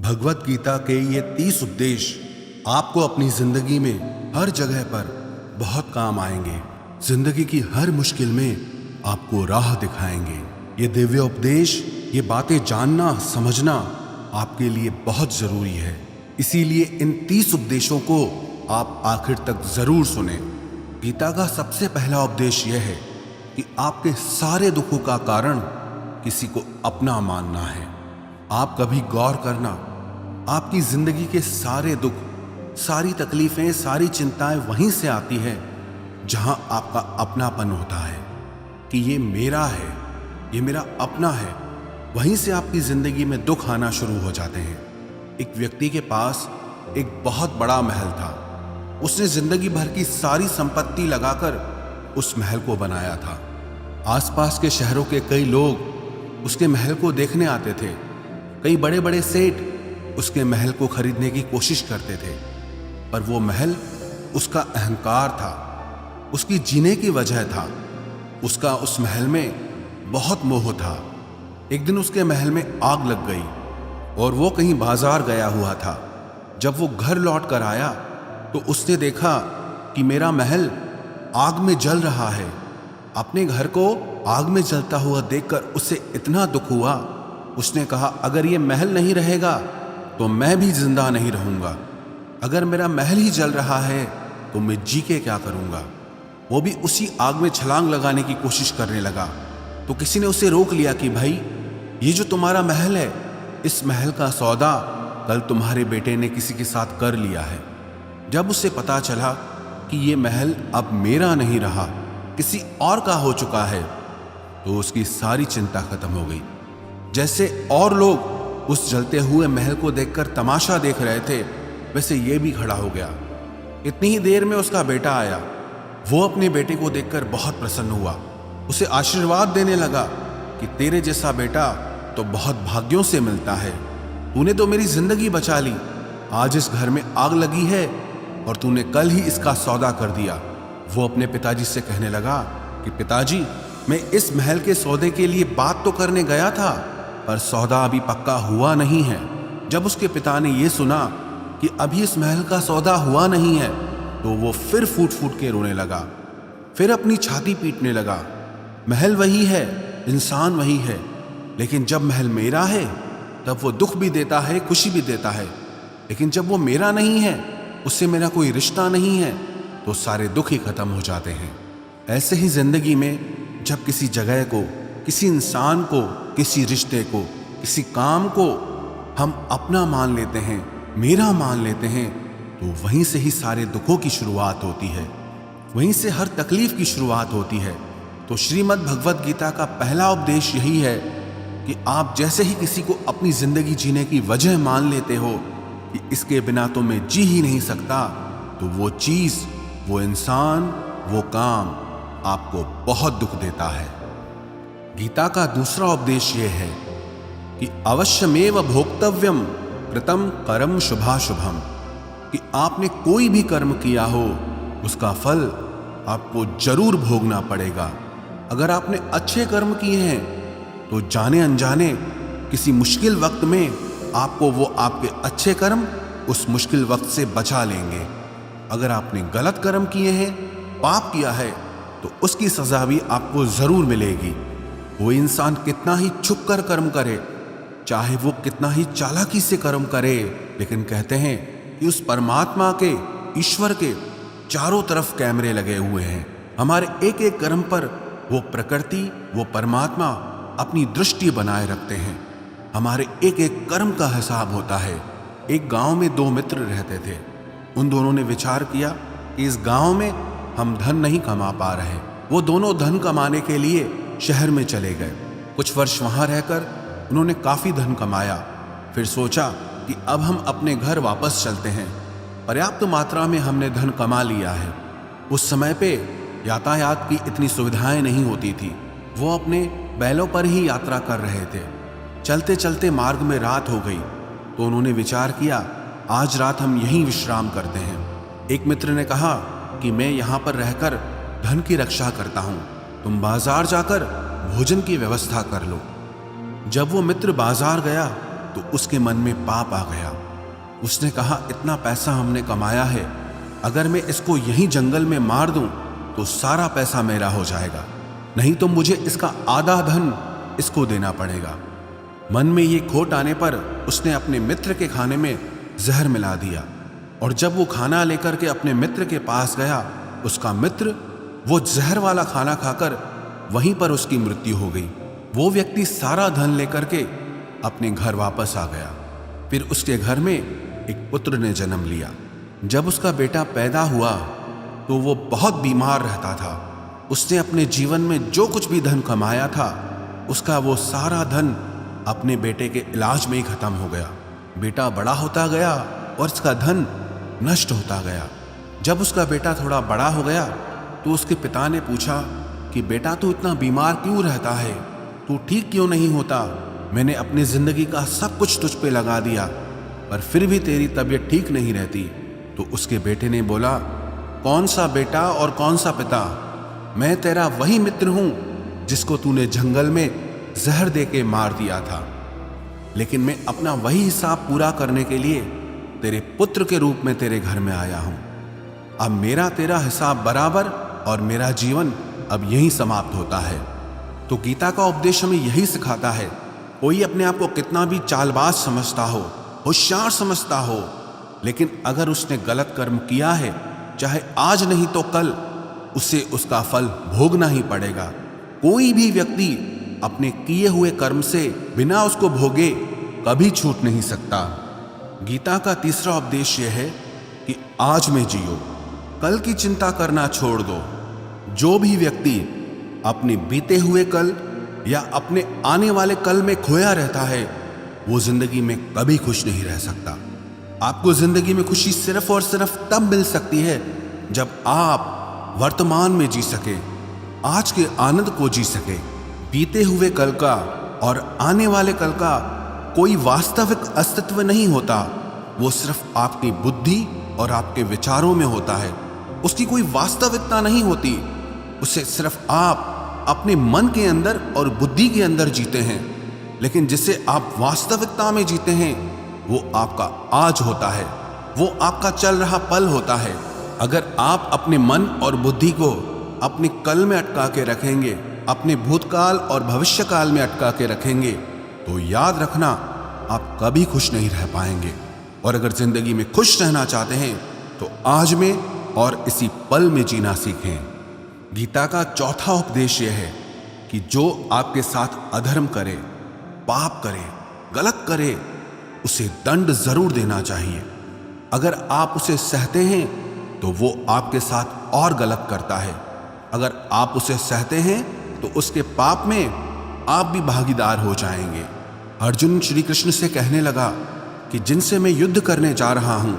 भगवत गीता के ये 30 उपदेश आपको अपनी जिंदगी में हर जगह पर बहुत काम आएंगे। जिंदगी की हर मुश्किल में आपको राह दिखाएंगे। ये दिव्य उपदेश, ये बातें जानना समझना आपके लिए बहुत जरूरी है। इसीलिए इन 30 उपदेशों को आप आखिर तक जरूर सुने। गीता का सबसे पहला उपदेश यह है कि आपके सारे दुखों का कारण किसी को अपना मानना है। आप कभी गौर करना, आपकी जिंदगी के सारे दुख, सारी तकलीफें, सारी चिंताएं वहीं से आती है जहां आपका अपनापन होता है कि ये मेरा है, ये मेरा अपना है। वहीं से आपकी जिंदगी में दुख आना शुरू हो जाते हैं। एक व्यक्ति के पास एक बहुत बड़ा महल था। उसने जिंदगी भर की सारी संपत्ति लगाकर उस महल को बनाया था। आसपास के शहरों के कई लोग उसके महल को देखने आते थे। कई बड़े बड़े सेठ उसके महल को खरीदने की कोशिश करते थे, पर वो महल उसका अहंकार था, उसकी जीने की वजह था। उसका उस महल में बहुत मोह था। एक दिन उसके महल में आग लग गई और वो कहीं बाजार गया हुआ था। जब वो घर लौट कर आया तो उसने देखा कि मेरा महल आग में जल रहा है। अपने घर को आग में जलता हुआ देखकर उसे इतना दुख हुआ। उसने कहा, अगर ये महल नहीं रहेगा तो मैं भी जिंदा नहीं रहूंगा। अगर मेरा महल ही जल रहा है तो मैं जी के क्या करूंगा। वो भी उसी आग में छलांग लगाने की कोशिश करने लगा। तो किसी ने उसे रोक लिया कि भाई, ये जो तुम्हारा महल है, इस महल का सौदा कल तुम्हारे बेटे ने किसी के साथ कर लिया है। जब उसे पता चला कि ये महल अब मेरा नहीं रहा, किसी और का हो चुका है, तो उसकी सारी चिंता खत्म हो गई। जैसे और लोग उस जलते हुए महल को देखकर तमाशा देख रहे थे, वैसे ये भी खड़ा हो गया। इतनी ही देर में उसका बेटा आया। वो अपने बेटे को देखकर बहुत प्रसन्न हुआ। उसे आशीर्वाद देने लगा कि तेरे जैसा बेटा तो बहुत भाग्यों से मिलता है। तूने तो मेरी जिंदगी बचा ली। आज इस घर में आग लगी है और तूने कल ही इसका सौदा कर दिया। वो अपने पिताजी से कहने लगा कि पिताजी, मैं इस महल के सौदे के लिए बात तो करने गया था, पर सौदा अभी पक्का हुआ नहीं है। जब उसके पिता ने यह सुना कि अभी इस महल का सौदा हुआ नहीं है, तो वो फिर फूट फूट के रोने लगा। फिर अपनी छाती पीटने लगा। महल वही है, इंसान वही है, लेकिन जब महल मेरा है तब वो दुख भी देता है, खुशी भी देता है। लेकिन जब वो मेरा नहीं है, उससे मेरा कोई रिश्ता नहीं है, तो सारे दुख ही खत्म हो जाते हैं। ऐसे ही जिंदगी में जब किसी जगह को, किसी इंसान को, किसी रिश्ते को, किसी काम को हम अपना मान लेते हैं, मेरा मान लेते हैं, तो वहीं से ही सारे दुखों की शुरुआत होती है। वहीं से हर तकलीफ की शुरुआत होती है। तो श्रीमद् भगवत गीता का पहला उपदेश यही है कि आप जैसे ही किसी को अपनी जिंदगी जीने की वजह मान लेते हो कि इसके बिना तो मैं जी ही नहीं सकता, तो वो चीज, वो इंसान, वो काम आपको बहुत दुख देता है। गीता का दूसरा उपदेश यह है कि अवश्यमेव भोक्तव्यम कृतम कर्म शुभाशुभम, कि आपने कोई भी कर्म किया हो उसका फल आपको जरूर भोगना पड़ेगा। अगर आपने अच्छे कर्म किए हैं तो जाने अनजाने किसी मुश्किल वक्त में आपको वो आपके अच्छे कर्म उस मुश्किल वक्त से बचा लेंगे। अगर आपने गलत कर्म किए हैं, पाप किया है, तो उसकी सजा भी आपको जरूर मिलेगी। वो इंसान कितना ही छुप कर कर्म करे, चाहे वो कितना ही चालाकी से कर्म करे, लेकिन कहते हैं कि उस परमात्मा के, ईश्वर के चारों तरफ कैमरे लगे हुए हैं। हमारे एक एक कर्म पर वो प्रकृति, वो परमात्मा अपनी दृष्टि बनाए रखते हैं। हमारे एक एक कर्म का हिसाब होता है। एक गांव में 2 मित्र रहते थे। उन दोनों ने विचार किया कि इस गांव में हम धन नहीं कमा पा रहे। वो दोनों धन कमाने के लिए शहर में चले गए। कुछ वर्ष वहां रहकर उन्होंने काफी धन कमाया। फिर सोचा कि अब हम अपने घर वापस चलते हैं। पर्याप्त मात्रा में हमने धन कमा लिया है। उस समय पे यातायात की इतनी सुविधाएं नहीं होती थी। वो अपने बैलों पर ही यात्रा कर रहे थे। चलते चलते मार्ग में रात हो गई, तो उन्होंने विचार किया, आज रात हम यहीं विश्राम करते हैं। एक मित्र ने कहा कि मैं यहाँ पर रहकर धन की रक्षा करता हूँ, तुम बाजार जाकर भोजन की व्यवस्था कर लो। जब वो मित्र बाजार गया तो उसके मन में पाप आ गया। उसने कहा, इतना पैसा हमने कमाया है, अगर मैं इसको यहीं जंगल में मार दूं तो सारा पैसा मेरा हो जाएगा, नहीं तो मुझे इसका आधा धन इसको देना पड़ेगा। मन में ये खोट आने पर उसने अपने मित्र के खाने में जहर मिला दिया, और जब वो खाना लेकर के अपने मित्र के पास गया, उसका मित्र वो जहर वाला खाना खाकर वहीं पर उसकी मृत्यु हो गई। वो व्यक्ति सारा धन लेकर के अपने घर वापस आ गया। फिर उसके घर में एक पुत्र ने जन्म लिया। जब उसका बेटा पैदा हुआ तो वो बहुत बीमार रहता था। उसने अपने जीवन में जो कुछ भी धन कमाया था, उसका वो सारा धन अपने बेटे के इलाज में ही खत्म हो गया। बेटा बड़ा होता गया और उसका धन नष्ट होता गया। जब उसका बेटा थोड़ा बड़ा हो गया तो उसके पिता ने पूछा कि बेटा, तू इतना बीमार क्यों रहता है, तू ठीक क्यों नहीं होता? मैंने अपनी जिंदगी का सब कुछ तुझ पे लगा दिया, पर फिर भी तेरी तबीयत ठीक नहीं रहती। तो उसके बेटे ने बोला, कौन सा बेटा और कौन सा पिता? मैं तेरा वही मित्र हूं जिसको तूने जंगल में जहर दे के मार दिया था, लेकिन मैं अपना वही हिसाब पूरा करने के लिए तेरे पुत्र के रूप में तेरे घर में आया हूं। अब मेरा तेरा हिसाब बराबर और मेरा जीवन अब यहीं समाप्त होता है। तो गीता का उपदेश हमें यही सिखाता है, कोई अपने आप को कितना भी चालबाज समझता हो, होशियार समझता हो, लेकिन अगर उसने गलत कर्म किया है, चाहे आज नहीं तो कल उसे उसका फल भोगना ही पड़ेगा। कोई भी व्यक्ति अपने किए हुए कर्म से बिना उसको भोगे कभी छूट नहीं सकता। गीता का तीसरा उपदेश यह है कि आज में जियो, कल की चिंता करना छोड़ दो। जो भी व्यक्ति अपने बीते हुए कल या अपने आने वाले कल में खोया रहता है, वो जिंदगी में कभी खुश नहीं रह सकता। आपको जिंदगी में खुशी सिर्फ और सिर्फ तब मिल सकती है जब आप वर्तमान में जी सके, आज के आनंद को जी सके। बीते हुए कल का और आने वाले कल का कोई वास्तविक अस्तित्व नहीं होता, वो सिर्फ आपकी बुद्धि और आपके विचारों में होता है। उसकी कोई वास्तविकता नहीं होती, उसे सिर्फ आप अपने मन के अंदर और बुद्धि के अंदर जीते हैं। लेकिन जिसे आप वास्तविकता में जीते हैं, वो आपका आज होता है, वो आपका चल रहा पल होता है। अगर आप अपने मन और बुद्धि को अपने कल में अटका के रखेंगे, अपने भूतकाल और भविष्यकाल में अटका के रखेंगे, तो याद रखना आप कभी खुश नहीं रह पाएंगे। और अगर जिंदगी में खुश रहना चाहते हैं तो आज में और इसी पल में जीना सीखें। गीता का चौथा उपदेश यह है कि जो आपके साथ अधर्म करे, पाप करे, गलत करे, उसे दंड जरूर देना चाहिए। अगर आप उसे सहते हैं तो वो आपके साथ और गलत करता है। अगर आप उसे सहते हैं तो उसके पाप में आप भी भागीदार हो जाएंगे। अर्जुन श्री कृष्ण से कहने लगा कि जिनसे मैं युद्ध करने जा रहा हूं,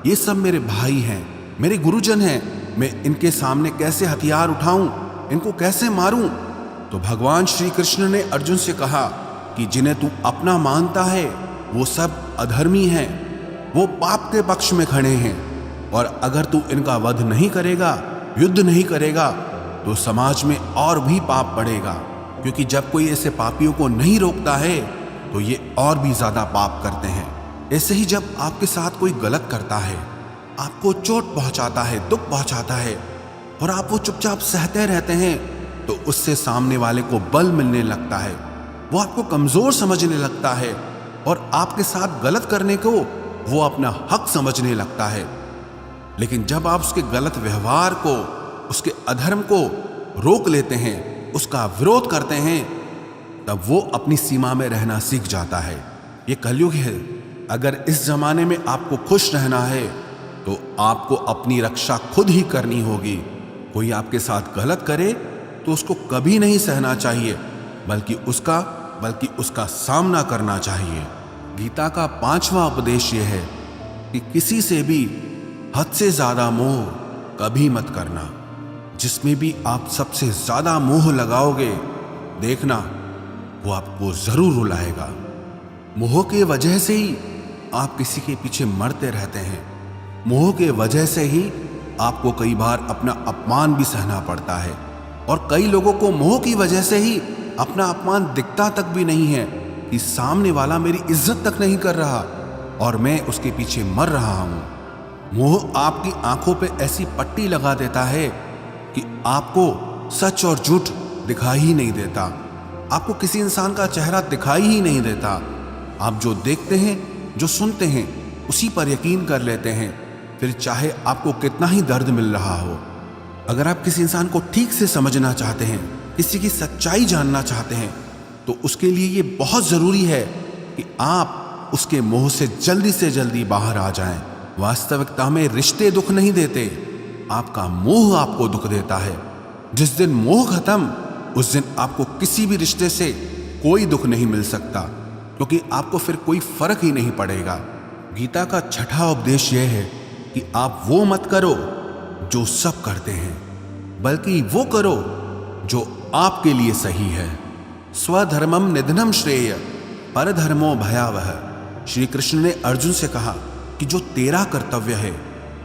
ये सब मेरे भाई हैं, मेरे गुरुजन हैं, मैं इनके सामने कैसे हथियार उठाऊं, इनको कैसे मारूं? तो भगवान श्री कृष्ण ने अर्जुन से कहा कि जिन्हें तू अपना मानता है वो सब अधर्मी हैं, वो पाप के पक्ष में खड़े हैं, और अगर तू इनका वध नहीं करेगा, युद्ध नहीं करेगा, तो समाज में और भी पाप बढ़ेगा। क्योंकि जब कोई ऐसे पापियों को नहीं रोकता है तो ये और भी ज्यादा पाप करते हैं। ऐसे ही जब आपके साथ कोई गलत करता है, आपको चोट पहुंचाता है, दुख पहुंचाता है, और आप वो चुपचाप सहते रहते हैं, तो उससे सामने वाले को बल मिलने लगता है, वो आपको कमजोर समझने लगता है, और आपके साथ गलत करने को वो अपना हक समझने लगता है। लेकिन जब आप उसके गलत व्यवहार को, उसके अधर्म को रोक लेते हैं, उसका विरोध करते हैं, तब वो अपनी सीमा में रहना सीख जाता है। ये कलयुग है। अगर इस जमाने में आपको खुश रहना है तो आपको अपनी रक्षा खुद ही करनी होगी। कोई आपके साथ गलत करे तो उसको कभी नहीं सहना चाहिए, बल्कि उसका सामना करना चाहिए। गीता का 5वां उपदेश यह है कि किसी से भी हद से ज्यादा मोह कभी मत करना। जिसमें भी आप सबसे ज्यादा मोह लगाओगे, देखना वो आपको जरूर रुलाएगा। मोह के वजह से ही आप किसी के पीछे मरते रहते हैं। मोह के वजह से ही आपको कई बार अपना अपमान भी सहना पड़ता है, और कई लोगों को मोह की वजह से ही अपना अपमान दिखता तक भी नहीं है, कि सामने वाला मेरी इज्जत तक नहीं कर रहा और मैं उसके पीछे मर रहा हूं। मोह आपकी आंखों पे ऐसी पट्टी लगा देता है कि आपको सच और झूठ दिखाई ही नहीं देता, आपको किसी इंसान का चेहरा दिखाई ही नहीं देता। आप जो देखते हैं, जो सुनते हैं, उसी पर यकीन कर लेते हैं, फिर चाहे आपको कितना ही दर्द मिल रहा हो। अगर आप किसी इंसान को ठीक से समझना चाहते हैं, किसी की सच्चाई जानना चाहते हैं, तो उसके लिए ये बहुत ज़रूरी है कि आप उसके मोह से जल्दी बाहर आ जाएं। वास्तविकता में रिश्ते दुख नहीं देते, आपका मोह आपको दुख देता है। जिस दिन मोह खत्म, उस दिन आपको किसी भी रिश्ते से कोई दुख नहीं मिल सकता, क्योंकि आपको फिर कोई फर्क ही नहीं पड़ेगा। गीता का छठा उपदेश यह है कि आप वो मत करो जो सब करते हैं, बल्कि वो करो जो आपके लिए सही है। स्वधर्मम निधनम श्रेय परधर्मो भयावह। श्री कृष्ण ने अर्जुन से कहा कि जो तेरा कर्तव्य है,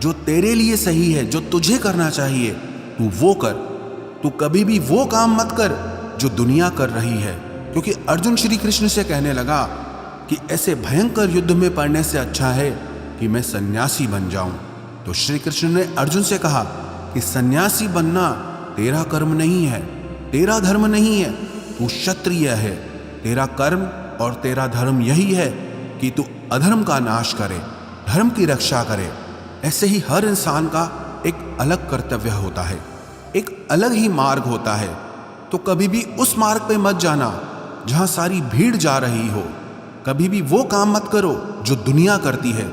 जो तेरे लिए सही है, जो तुझे करना चाहिए, तू वो कर। तू कभी भी वो काम मत कर जो दुनिया कर रही है, क्योंकि अर्जुन श्री कृष्ण से कहने लगा कि ऐसे भयंकर युद्ध में पड़ने से अच्छा है कि मैं सन्यासी बन जाऊं। तो श्री कृष्ण ने अर्जुन से कहा कि सन्यासी बनना तेरा कर्म नहीं है, तेरा धर्म नहीं है, तू क्षत्रिय है। तेरा कर्म और तेरा धर्म यही है कि तू अधर्म का नाश करे, धर्म की रक्षा करे। ऐसे ही हर इंसान का एक अलग कर्तव्य होता है, एक अलग ही मार्ग होता है। तो कभी भी उस मार्ग पे मत जाना जहां सारी भीड़ जा रही हो। कभी भी वो काम मत करो जो दुनिया करती है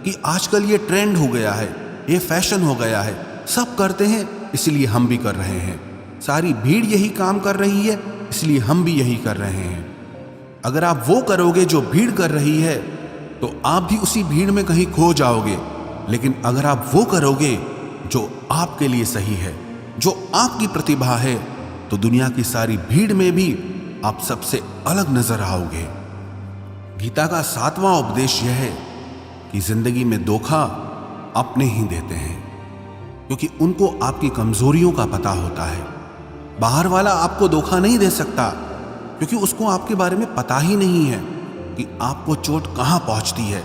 कि आजकल ये ट्रेंड हो गया है, ये फैशन हो गया है, सब करते हैं इसलिए हम भी कर रहे हैं। सारी भीड़ यही काम कर रही है इसलिए हम भी यही कर रहे हैं। अगर आप वो करोगे जो भीड़ कर रही है तो आप भी उसी भीड़ में कहीं खो जाओगे। लेकिन अगर आप वो करोगे जो आपके लिए सही है, जो आपकी प्रतिभा है, तो दुनिया की सारी भीड़ में भी आप सबसे अलग नजर आओगे। गीता का 7वां उपदेश यह है कि जिंदगी में धोखा अपने ही देते हैं, क्योंकि उनको आपकी कमजोरियों का पता होता है। बाहर वाला आपको धोखा नहीं दे सकता, क्योंकि उसको आपके बारे में पता ही नहीं है कि आपको चोट कहां पहुंचती है।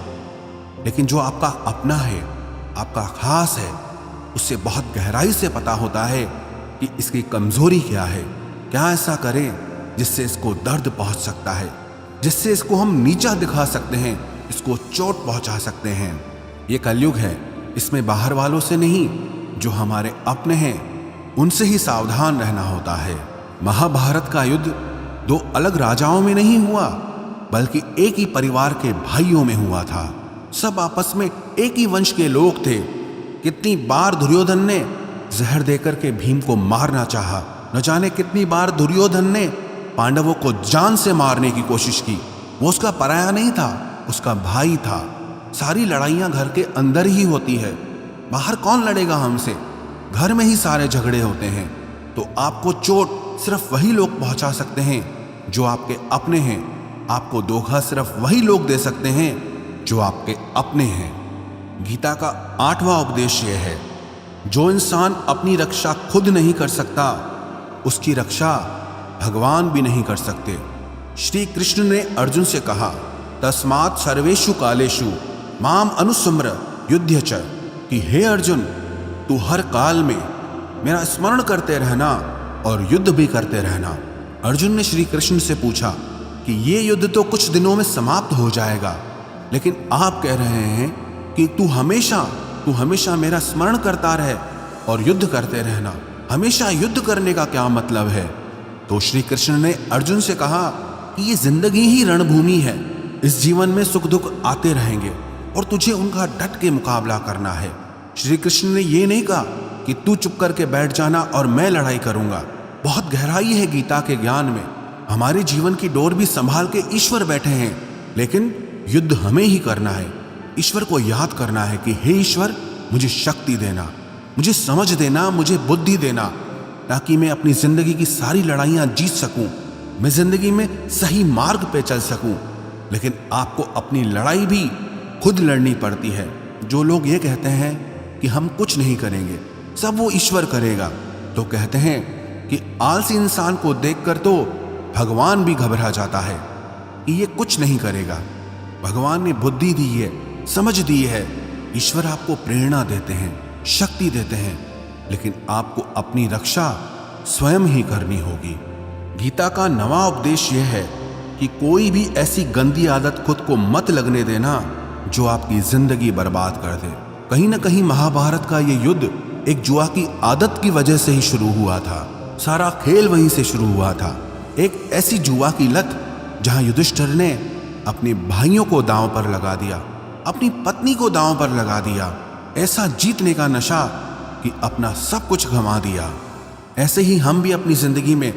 लेकिन जो आपका अपना है, आपका खास है, उससे बहुत गहराई से पता होता है कि इसकी कमजोरी क्या है, क्या ऐसा करें जिससे इसको दर्द पहुंच सकता है, जिससे इसको हम नीचा दिखा सकते हैं, इसको चोट पहुंचा सकते हैं। ये कलयुग है, इसमें बाहर वालों से नहीं, जो हमारे अपने हैं उनसे ही सावधान रहना होता है। महाभारत का युद्ध दो अलग राजाओं में नहीं हुआ, बल्कि एक ही परिवार के भाइयों में हुआ था। सब आपस में एक ही वंश के लोग थे। कितनी बार दुर्योधन ने जहर देकर के भीम को मारना चाहा, न जाने कितनी बार दुर्योधन ने पांडवों को जान से मारने की कोशिश की। वो उसका पराया नहीं था, उसका भाई था। सारी लड़ाइयां घर के अंदर ही होती है, बाहर कौन लड़ेगा हमसे? घर में ही सारे झगड़े होते हैं। तो आपको चोट सिर्फ वही लोग पहुंचा सकते हैं जो आपके अपने हैं। आपको धोखा सिर्फ वही लोग दे सकते हैं जो आपके अपने हैं। गीता का 8वां उपदेश यह है, जो इंसान अपनी रक्षा खुद नहीं कर सकता, उसकी रक्षा भगवान भी नहीं कर सकते। श्री कृष्ण ने अर्जुन से कहा, तस्मात् सर्वेषु कालेषु माम अनुस्मर युध्य च, कि हे अर्जुन, तू हर काल में मेरा स्मरण करते रहना और युद्ध भी करते रहना। अर्जुन ने श्री कृष्ण से पूछा कि ये युद्ध तो कुछ दिनों में समाप्त हो जाएगा, लेकिन आप कह रहे हैं कि तू हमेशा मेरा स्मरण करता रहे और युद्ध करते रहना। हमेशा युद्ध करने का क्या मतलब है? तो श्री कृष्ण ने अर्जुन से कहा कि ये जिंदगी ही रणभूमि है। इस जीवन में सुख दुख आते रहेंगे और तुझे उनका डट के मुकाबला करना है। श्री कृष्ण ने ये नहीं कहा कि तू चुप करके बैठ जाना और मैं लड़ाई करूंगा। बहुत गहराई है गीता के ज्ञान में। हमारे जीवन की डोर भी संभाल के ईश्वर बैठे हैं, लेकिन युद्ध हमें ही करना है। ईश्वर को याद करना है कि हे ईश्वर, मुझे शक्ति देना, मुझे समझ देना, मुझे बुद्धि देना, ताकि मैं अपनी जिंदगी की सारी लड़ाइयां जीत सकूं, मैं जिंदगी में सही मार्ग पे चल सकूं। लेकिन आपको अपनी लड़ाई भी खुद लड़नी पड़ती है। जो लोग ये कहते हैं कि हम कुछ नहीं करेंगे, सब वो ईश्वर करेगा, तो कहते हैं कि आलसी इंसान को देखकर तो भगवान भी घबरा जाता है। कि ये कुछ नहीं करेगा। भगवान ने बुद्धि दी है, समझ दी है। ईश्वर आपको प्रेरणा देते हैं, शक्ति देते हैं, लेकिन आपको अपनी रक्षा स्वयं ही करनी होगी। गीता का नवा उपदेश यह है कि कोई भी ऐसी गंदी आदत खुद को मत लगने देना जो आपकी जिंदगी बर्बाद कर दे। कहीं ना कहीं महाभारत का ये युद्ध एक जुआ की आदत की वजह से ही शुरू हुआ था। सारा खेल वहीं से शुरू हुआ था। एक ऐसी जुआ की लत जहां युधिष्ठिर ने अपने भाइयों को दांव पर लगा दिया, अपनी पत्नी को दांव पर लगा दिया। ऐसा जीतने का नशा कि अपना सब कुछ गंवा दिया। ऐसे ही हम भी अपनी जिंदगी में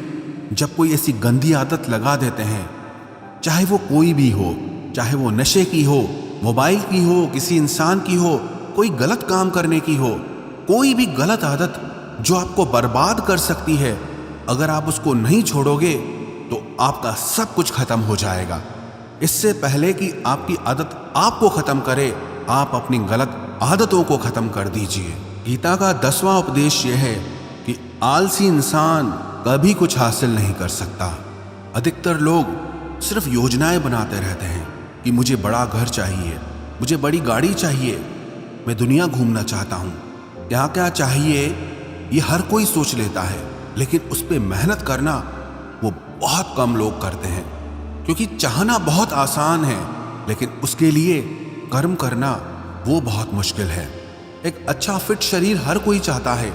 जब कोई ऐसी गंदी आदत लगा देते हैं, चाहे वो कोई भी हो, चाहे वो नशे की हो, मोबाइल की हो, किसी इंसान की हो, कोई गलत काम करने की हो, कोई भी गलत आदत जो आपको बर्बाद कर सकती है, अगर आप उसको नहीं छोड़ोगे तो आपका सब कुछ खत्म हो जाएगा। इससे पहले कि आपकी आदत आपको खत्म करे, आप अपनी गलत आदतों को खत्म कर दीजिए। गीता का 10वां उपदेश यह है कि आलसी इंसान कभी कुछ हासिल नहीं कर सकता। अधिकतर लोग सिर्फ योजनाएं बनाते रहते हैं कि मुझे बड़ा घर चाहिए, मुझे बड़ी गाड़ी चाहिए, मैं दुनिया घूमना चाहता हूँ, क्या क्या चाहिए ये हर कोई सोच लेता है, लेकिन उस पर मेहनत करना वो बहुत कम लोग करते हैं। क्योंकि चाहना बहुत आसान है, लेकिन उसके लिए कर्म करना वो बहुत मुश्किल है। एक अच्छा फिट शरीर हर कोई चाहता है,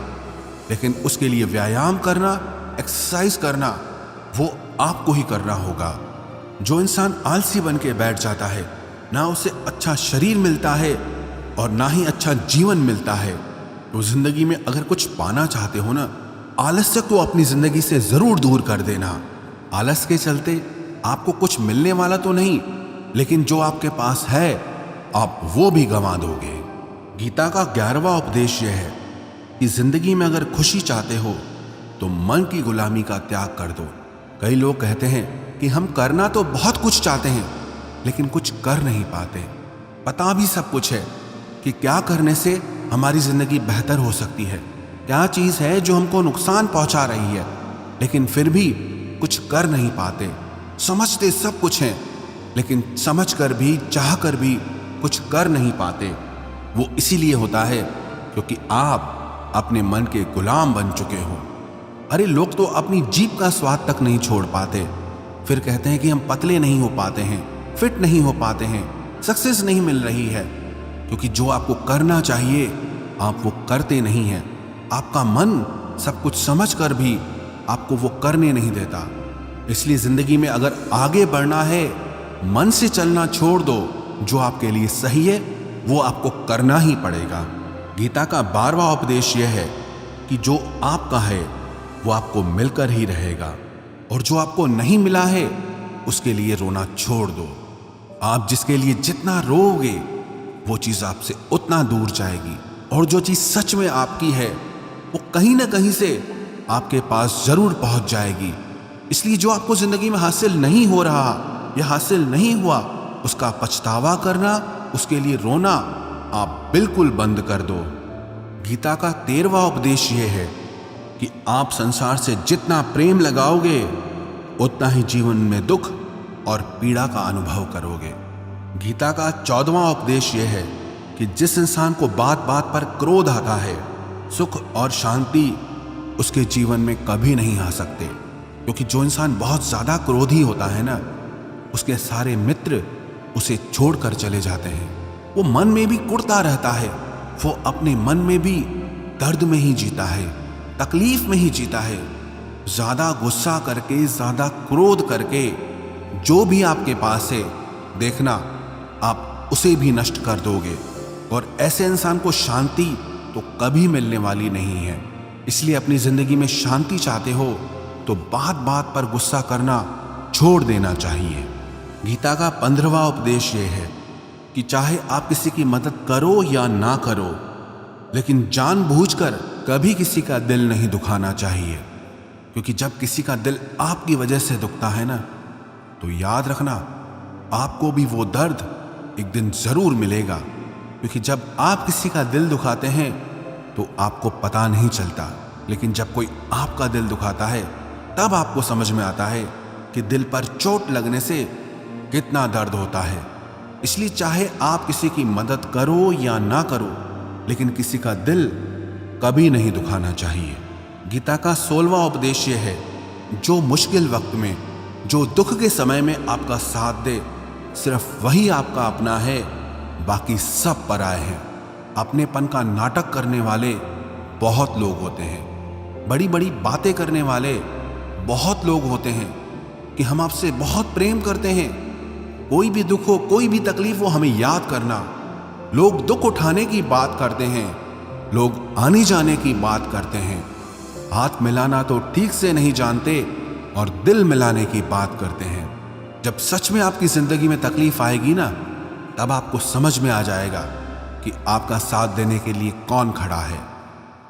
लेकिन उसके लिए व्यायाम करना, एक्सरसाइज करना वो आपको ही करना होगा। जो इंसान आलसी बन के बैठ जाता है, ना उसे अच्छा शरीर मिलता है और ना ही अच्छा जीवन मिलता है। तो जिंदगी में अगर कुछ पाना चाहते हो ना, आलस्य को अपनी जिंदगी से जरूर दूर कर देना। आलस के चलते आपको कुछ मिलने वाला तो नहीं, लेकिन जो आपके पास है आप वो भी गंवा दोगे। गीता का 11वां उपदेश यह है कि जिंदगी में अगर खुशी चाहते हो तो मन की गुलामी का त्याग कर दो। कई लोग कहते हैं कि हम करना तो बहुत कुछ चाहते हैं, लेकिन कुछ कर नहीं पाते। पता भी सब कुछ है कि क्या करने से हमारी जिंदगी बेहतर हो सकती है, क्या चीज है जो हमको नुकसान पहुंचा रही है, लेकिन फिर भी कुछ कर नहीं पाते। समझते सब कुछ है, लेकिन समझ कर भी, चाह कर भी कुछ कर नहीं पाते। वो इसीलिए होता है क्योंकि आप अपने मन के गुलाम बन चुके हो। अरे लोग तो अपनी जीभ का स्वाद तक नहीं छोड़ पाते, फिर कहते हैं कि हम पतले नहीं हो पाते हैं, फिट नहीं हो पाते हैं, सक्सेस नहीं मिल रही है। क्योंकि जो आपको करना चाहिए आप वो करते नहीं हैं। आपका मन सब कुछ समझ कर भी आपको वो करने नहीं देता। इसलिए जिंदगी में अगर आगे बढ़ना है, मन से चलना छोड़ दो। जो आपके लिए सही है वो आपको करना ही पड़ेगा। गीता का 12वां उपदेश यह है कि जो आपका है वो आपको मिलकर ही रहेगा, और जो आपको नहीं मिला है उसके लिए रोना छोड़ दो। आप जिसके लिए जितना रोओगे वो चीज आपसे उतना दूर जाएगी, और जो चीज सच में आपकी है वो कहीं ना कहीं से आपके पास जरूर पहुंच जाएगी। इसलिए जो आपको जिंदगी में हासिल नहीं हो रहा या हासिल नहीं हुआ, उसका पछतावा करना, उसके लिए रोना आप बिल्कुल बंद कर दो। गीता का 13वां उपदेश यह है कि आप संसार से जितना प्रेम लगाओगे उतना ही जीवन में दुख और पीड़ा का अनुभव करोगे। गीता का 14वां उपदेश यह है कि जिस इंसान को बात बात पर क्रोध आता है, सुख और शांति उसके जीवन में कभी नहीं आ सकते। क्योंकि जो इंसान बहुत ज्यादा क्रोधी होता है ना, उसके सारे मित्र उसे छोड़कर चले जाते हैं। वो मन में भी कुढ़ता रहता है, वो अपने मन में भी दर्द में ही जीता है, तकलीफ में ही जीता है। ज्यादा गुस्सा करके, ज्यादा क्रोध करके जो भी आपके पास है, देखना आप उसे भी नष्ट कर दोगे। और ऐसे इंसान को शांति तो कभी मिलने वाली नहीं है। इसलिए अपनी जिंदगी में शांति चाहते हो तो बात बात पर गुस्सा करना छोड़ देना चाहिए। गीता का 15वां उपदेश यह है कि चाहे आप किसी की मदद करो या ना करो, लेकिन जानबूझकर कभी किसी का दिल नहीं दुखाना चाहिए। क्योंकि जब किसी का दिल आपकी वजह से दुखता है ना, तो याद रखना आपको भी वो दर्द एक दिन जरूर मिलेगा। क्योंकि जब आप किसी का दिल दुखाते हैं तो आपको पता नहीं चलता, लेकिन जब कोई आपका दिल दुखाता है तब आपको समझ में आता है कि दिल पर चोट लगने से कितना दर्द होता है। इसलिए चाहे आप किसी की मदद करो या ना करो, लेकिन किसी का दिल कभी नहीं दुखाना चाहिए। गीता का 16वां उपदेश यह है, जो मुश्किल वक्त में, जो दुख के समय में आपका साथ दे, सिर्फ वही आपका अपना है, बाकी सब पराए हैं। अपनेपन का नाटक करने वाले बहुत लोग होते हैं, बड़ी बड़ी बातें करने वाले बहुत लोग होते हैं कि हम आपसे बहुत प्रेम करते हैं। कोई भी दुख हो, कोई भी तकलीफ हो, हमें याद करना। लोग दुख उठाने की बात करते हैं, लोग आने जाने की बात करते हैं, हाथ मिलाना तो ठीक से नहीं जानते और दिल मिलाने की बात करते हैं। जब सच में आपकी जिंदगी में तकलीफ आएगी ना, तब आपको समझ में आ जाएगा कि आपका साथ देने के लिए कौन खड़ा है।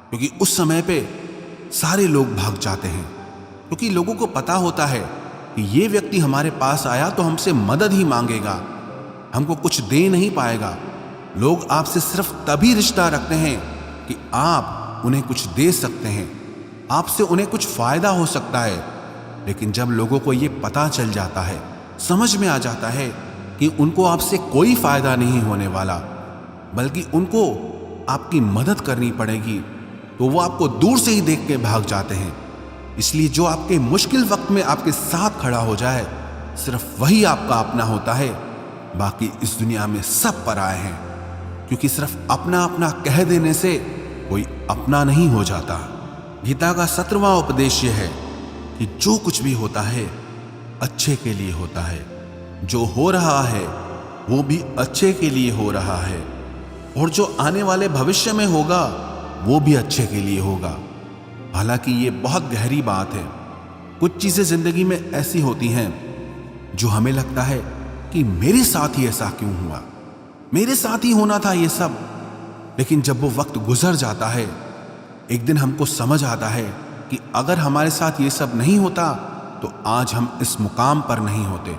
क्योंकि उस समय पे सारे लोग भाग जाते हैं, क्योंकि लोगों को पता होता है कि ये व्यक्ति हमारे पास आया तो हमसे मदद ही मांगेगा, हमको कुछ दे नहीं पाएगा। लोग आपसे सिर्फ तभी रिश्ता रखते हैं कि आप उन्हें कुछ दे सकते हैं, आपसे उन्हें कुछ फायदा हो सकता है। लेकिन जब लोगों को ये पता चल जाता है, समझ में आ जाता है कि उनको आपसे कोई फायदा नहीं होने वाला, बल्कि उनको आपकी मदद करनी पड़ेगी, तो वो आपको दूर से ही देख के भाग जाते हैं। इसलिए जो आपके मुश्किल वक्त में आपके साथ खड़ा हो जाए, सिर्फ वही आपका अपना होता है, बाकी इस दुनिया में सब पराए हैं। क्योंकि सिर्फ अपना अपना कह देने से कोई अपना नहीं हो जाता। गीता का 17वां उपदेश यह है कि जो कुछ भी होता है अच्छे के लिए होता है, जो हो रहा है वो भी अच्छे के लिए हो रहा है, और जो आने वाले भविष्य में होगा वो भी अच्छे के लिए होगा। हालांकि ये बहुत गहरी बात है। कुछ चीजें जिंदगी में ऐसी होती हैं जो हमें लगता है कि मेरे साथ ही ऐसा क्यों हुआ, मेरे साथ ही होना था ये सब। लेकिन जब वो वक्त गुजर जाता है, एक दिन हमको समझ आता है कि अगर हमारे साथ ये सब नहीं होता तो आज हम इस मुकाम पर नहीं होते।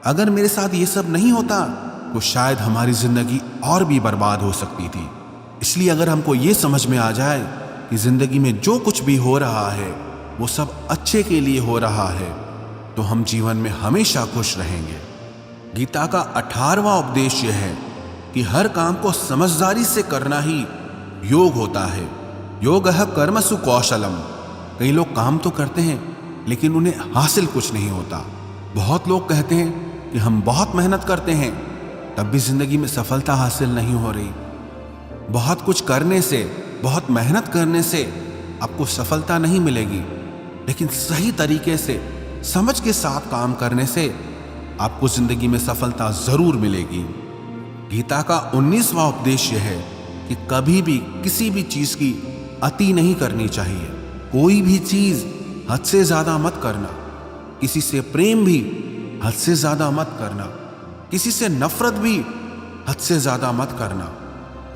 अगर मेरे साथ ये सब नहीं होता तो शायद हमारी जिंदगी और भी बर्बाद हो सकती थी। इसलिए अगर हमको ये समझ में आ जाए कि जिंदगी में जो कुछ भी हो रहा है वो सब अच्छे के लिए हो रहा है, तो हम जीवन में हमेशा खुश रहेंगे। गीता का 18वां उपदेश यह है कि हर काम को समझदारी से करना ही योग होता है। योगः कर्मसु कौशलम। कई लोग काम तो करते हैं लेकिन उन्हें हासिल कुछ नहीं होता। बहुत लोग कहते हैं कि हम बहुत मेहनत करते हैं, तब भी जिंदगी में सफलता हासिल नहीं हो रही। बहुत कुछ करने से, बहुत मेहनत करने से आपको सफलता नहीं मिलेगी, लेकिन सही तरीके से, समझ के साथ काम करने से आपको जिंदगी में सफलता जरूर मिलेगी। गीता का 19वां उपदेश यह है कि कभी भी किसी भी चीज की अति नहीं करनी चाहिए। कोई भी चीज हद से ज्यादा मत करना। किसी से प्रेम भी हद से ज्यादा मत करना। किसी से नफरत भी हद से ज्यादा मत करना।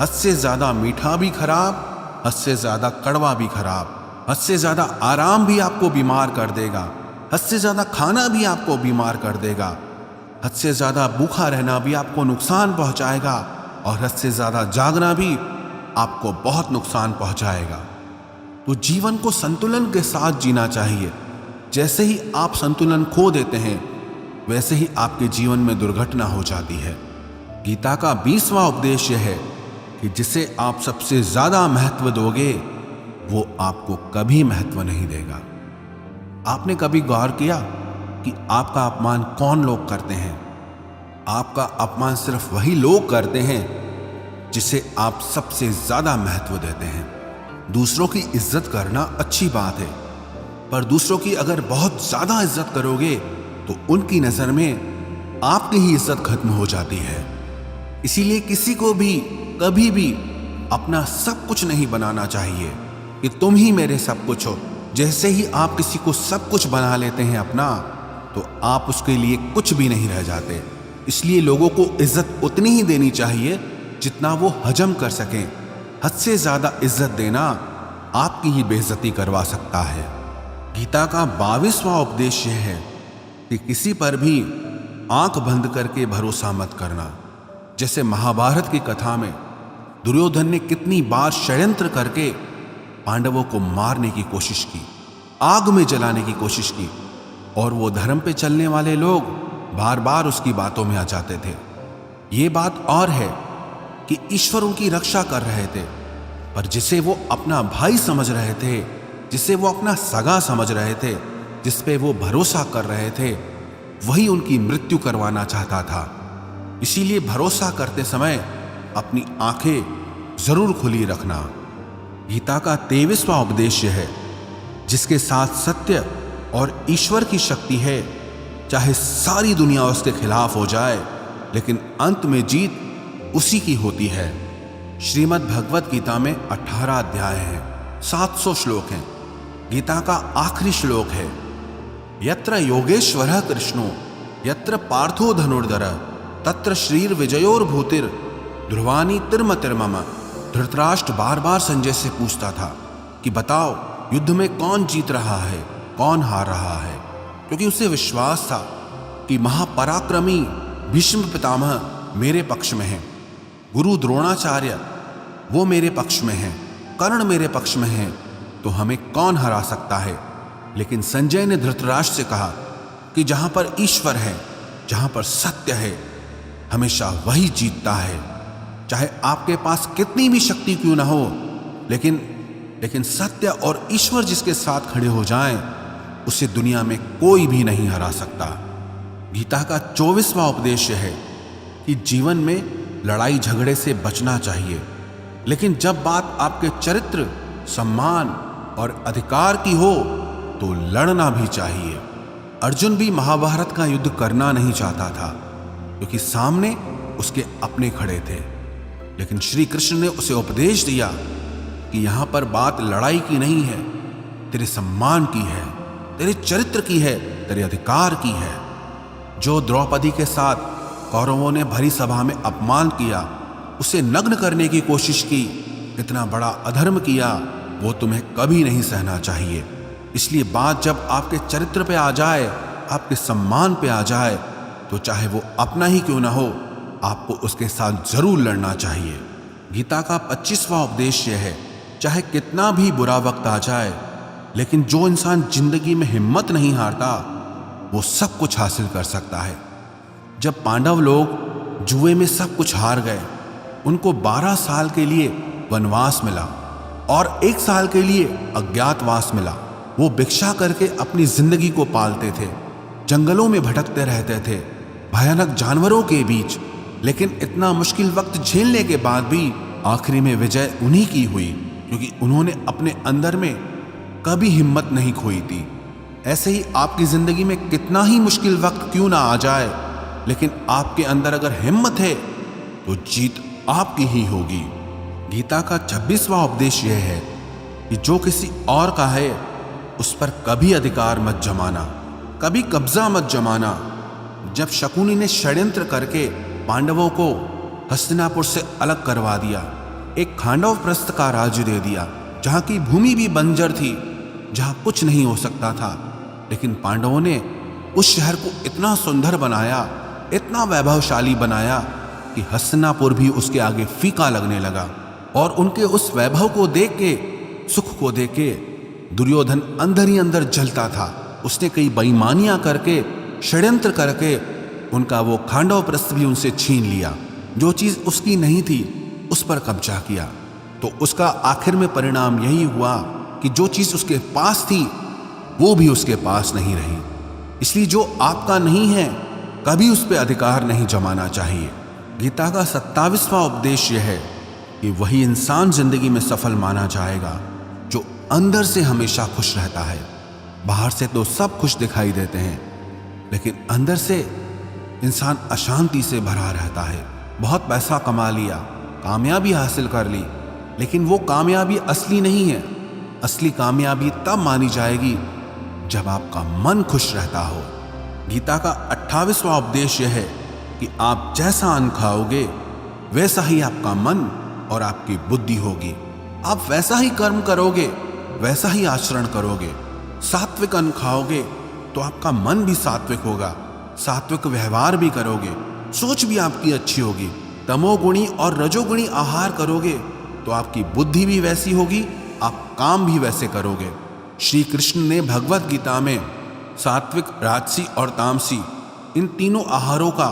हद से ज्यादा मीठा भी खराब, हद से ज्यादा कड़वा भी खराब। हद से ज्यादा आराम भी आपको बीमार कर देगा। हद से ज्यादा खाना भी आपको बीमार कर देगा। हद से ज्यादा भूखा रहना भी आपको नुकसान पहुंचाएगा, और हद से ज्यादा जागना भी आपको बहुत नुकसान पहुंचाएगा। तो जीवन को संतुलन के साथ जीना चाहिए। जैसे ही आप संतुलन खो देते हैं, वैसे ही आपके जीवन में दुर्घटना हो जाती है। गीता का 20वां उपदेश यह है कि जिसे आप सबसे ज्यादा महत्व दोगे, वो आपको कभी महत्व नहीं देगा। आपने कभी गौर किया कि आपका अपमान कौन लोग करते हैं? आपका अपमान सिर्फ वही लोग करते हैं जिसे आप सबसे ज्यादा महत्व देते हैं। दूसरों की इज्जत करना अच्छी बात है, पर दूसरों की अगर बहुत ज्यादा इज्जत करोगे तो उनकी नजर में आपकी ही इज्जत खत्म हो जाती है। इसीलिए किसी को भी कभी भी अपना सब कुछ नहीं बनाना चाहिए कि तुम ही मेरे सब कुछ हो। जैसे ही आप किसी को सब कुछ बना लेते हैं अपना, तो आप उसके लिए कुछ भी नहीं रह जाते। इसलिए लोगों को इज्जत उतनी ही देनी चाहिए जितना वो हजम कर सकें। हद से ज्यादा इज्जत देना आपकी ही बेइज्जती करवा सकता है। गीता का 22वां उपदेश यह है कि किसी पर भी आंख बंद करके भरोसा मत करना। जैसे महाभारत की कथा में दुर्योधन ने कितनी बार षड्यंत्र करके पांडवों को मारने की कोशिश की, आग में जलाने की कोशिश की, और वो धर्म पे चलने वाले लोग बार बार उसकी बातों में आ जाते थे। ये बात और है कि ईश्वर उनकी रक्षा कर रहे थे, पर जिसे वो अपना भाई समझ रहे थे, जिसे वो अपना सगा समझ रहे थे, जिस पे वो भरोसा कर रहे थे, वही उनकी मृत्यु करवाना चाहता था। इसीलिए भरोसा करते समय अपनी आंखें जरूर खुली रखना। गीता का 23वां उपदेश है, जिसके साथ सत्य और ईश्वर की शक्ति है, चाहे सारी दुनिया उसके खिलाफ हो जाए, लेकिन अंत में जीत उसी की होती है। श्रीमद् भगवत गीता में 18 अध्याय हैं, 700 श्लोक हैं। गीता का आखिरी श्लोक है, यत्र योगेश्वरः कृष्णो यत्र पार्थो धनुर्धर तत्र श्रीर विजयोर भूतिर ध्रुवानी तिर्मतिर्मम। धृतराष्ट्र बार बार संजय से पूछता था कि बताओ युद्ध में कौन जीत रहा है, कौन हार रहा है, क्योंकि उसे विश्वास था कि महापराक्रमी भीष्म पितामह मेरे पक्ष में हैं, गुरु द्रोणाचार्य वो मेरे पक्ष में हैं, कर्ण मेरे पक्ष में हैं, तो हमें कौन हरा सकता है। लेकिन संजय ने धृतराष्ट्र से कहा कि जहां पर ईश्वर है, जहां पर सत्य है, हमेशा वही जीतता है। चाहे आपके पास कितनी भी शक्ति क्यों ना हो, लेकिन सत्य और ईश्वर जिसके साथ खड़े हो जाएं, उसे दुनिया में कोई भी नहीं हरा सकता। गीता का 24वां उपदेश है कि जीवन में लड़ाई झगड़े से बचना चाहिए, लेकिन जब बात आपके चरित्र, सम्मान और अधिकार की हो तो लड़ना भी चाहिए। अर्जुन भी महाभारत का युद्ध करना नहीं चाहता था, क्योंकि सामने उसके अपने खड़े थे, लेकिन श्री कृष्ण ने उसे उपदेश दिया कि यहां पर बात लड़ाई की नहीं है, तेरे सम्मान की है, तेरे चरित्र की है, तेरे अधिकार की है। जो द्रौपदी के साथ कौरवों ने भरी सभा में अपमान किया, उसे नग्न करने की कोशिश की, इतना बड़ा अधर्म किया, वो तुम्हें कभी नहीं सहना चाहिए। इसलिए बात जब आपके चरित्र पे आ जाए, आपके सम्मान पे आ जाए, तो चाहे वो अपना ही क्यों ना हो, आपको उसके साथ जरूर लड़ना चाहिए। गीता का 25वां उपदेश यह है, चाहे कितना भी बुरा वक्त आ जाए, लेकिन जो इंसान जिंदगी में हिम्मत नहीं हारता, वो सब कुछ हासिल कर सकता है। जब पांडव लोग जुए में सब कुछ हार गए, उनको 12 साल के लिए वनवास मिला और 1 साल के लिए अज्ञातवास मिला। वो भिक्षा करके अपनी जिंदगी को पालते थे, जंगलों में भटकते रहते थे, भयानक जानवरों के बीच, लेकिन इतना मुश्किल वक्त झेलने के बाद भी आखिरी में विजय उन्हीं की हुई, क्योंकि उन्होंने अपने अंदर में कभी हिम्मत नहीं खोई थी। ऐसे ही आपकी जिंदगी में कितना ही मुश्किल वक्त क्यों ना आ जाए, लेकिन आपके अंदर अगर हिम्मत है तो जीत आपकी ही होगी। गीता का 26वां उपदेश यह है कि जो किसी और का है उस पर कभी अधिकार मत जमाना, कभी कब्जा मत जमाना। जब शकुनी ने षड्यंत्र करके पांडवों को हस्तिनापुर से अलग करवा दिया, एक खांडवप्रस्थ का राज्य दे दिया, जहां की भूमि भी बंजर थी, जहां कुछ नहीं हो सकता था, लेकिन पांडवों ने उस शहर को इतना सुंदर बनाया, इतना वैभवशाली बनाया कि हस्तिनापुर भी उसके आगे फीका लगने लगा। और उनके उस वैभव को देख के, सुख को देख के दुर्योधन अंदर ही अंदर जलता था। उसने कई बेईमानियां करके, षड्यंत्र करके उनका वो खांडवप्रस्थ भी उनसे छीन लिया। जो चीज उसकी नहीं थी उस पर कब्जा किया। तो उसका आखिर में परिणाम यही हुआ कि जो चीज उसके पास थी वो भी उसके पास नहीं रही। इसलिए जो आपका नहीं है कभी उस पर अधिकार नहीं जमाना चाहिए। गीता का 27वां उपदेश यह है कि वही इंसान जिंदगी में सफल माना जाएगा जो अंदर से हमेशा खुश रहता है। बाहर से तो सब खुश दिखाई देते हैं, लेकिन अंदर से इंसान अशांति से भरा रहता है। बहुत पैसा कमा लिया, कामयाबी हासिल कर ली, लेकिन वो कामयाबी असली नहीं है। असली कामयाबी तब मानी जाएगी जब आपका मन खुश रहता हो। गीता का 28वां उपदेश यह है कि आप जैसा अन्न खाओगे वैसा ही आपका मन और आपकी बुद्धि होगी। आप वैसा ही कर्म करोगे, वैसा ही आचरण करोगे। सात्विक अन्न खाओगे तो आपका मन भी सात्विक होगा, सात्विक व्यवहार भी करोगे, सोच भी आपकी अच्छी होगी। तमोगुणी और रजोगुणी आहार करोगे तो आपकी बुद्धि भी वैसी होगी, आप काम भी वैसे करोगे। श्री कृष्ण ने भगवत गीता में सात्विक, राजसी और तामसी इन तीनों आहारों का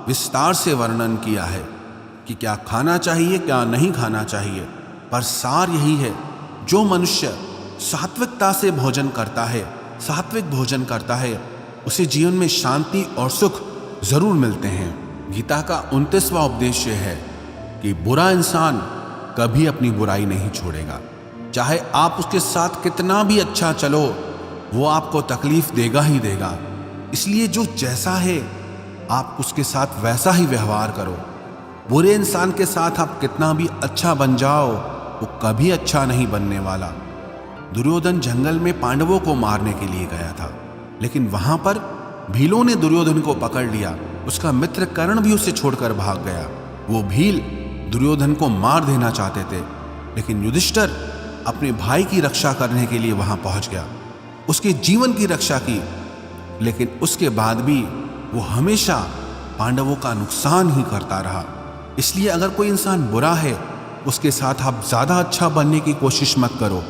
विस्तार से वर्णन किया है कि क्या खाना चाहिए, क्या नहीं खाना चाहिए। पर सार यही है, जो मनुष्य सात्विकता से भोजन करता है, सात्विक भोजन करता है, उसे जीवन में शांति और सुख जरूर मिलते हैं। गीता का 29वां उपदेश है कि बुरा इंसान कभी अपनी बुराई नहीं छोड़ेगा। चाहे आप उसके साथ कितना भी अच्छा चलो, वो आपको तकलीफ देगा ही देगा। इसलिए जो जैसा है आप उसके साथ वैसा ही व्यवहार करो। बुरे इंसान के साथ आप कितना भी अच्छा बन जाओ, वो कभी अच्छा नहीं बनने वाला। दुर्योधन जंगल में पांडवों को मारने के लिए गया था, लेकिन वहां पर भीलों ने दुर्योधन को पकड़ लिया। उसका मित्र कर्ण भी उसे छोड़कर भाग गया। वो भील दुर्योधन को मार देना चाहते थे, लेकिन युधिष्ठिर अपने भाई की रक्षा करने के लिए वहां पहुंच गया, उसके जीवन की रक्षा की। लेकिन उसके बाद भी वो हमेशा पांडवों का नुकसान ही करता रहा। इसलिए अगर कोई इंसान बुरा है, उसके साथ आप ज्यादा अच्छा बनने की कोशिश मत करो।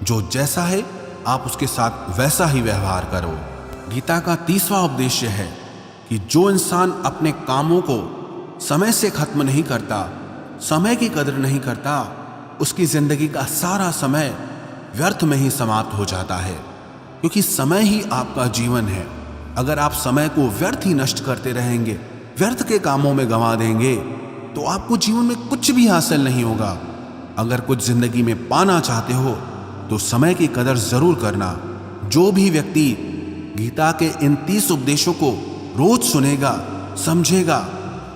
जो जैसा है आप उसके साथ वैसा ही व्यवहार करो। गीता का 30वां उपदेश है कि जो इंसान अपने कामों को समय से खत्म नहीं करता, समय की कदर नहीं करता, उसकी जिंदगी का सारा समय व्यर्थ में ही समाप्त हो जाता है। क्योंकि समय ही आपका जीवन है। अगर आप समय को व्यर्थ ही नष्ट करते रहेंगे, व्यर्थ के कामों में गंवा देंगे, तो आपको जीवन में कुछ भी हासिल नहीं होगा। अगर कुछ जिंदगी में पाना चाहते हो तो समय की कदर जरूर करना। जो भी व्यक्ति गीता के इन 30 उपदेशों को रोज सुनेगा, समझेगा,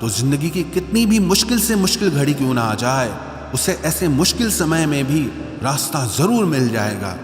तो जिंदगी की कितनी भी मुश्किल से मुश्किल घड़ी क्यों ना आ जाए, उसे ऐसे मुश्किल समय में भी रास्ता जरूर मिल जाएगा।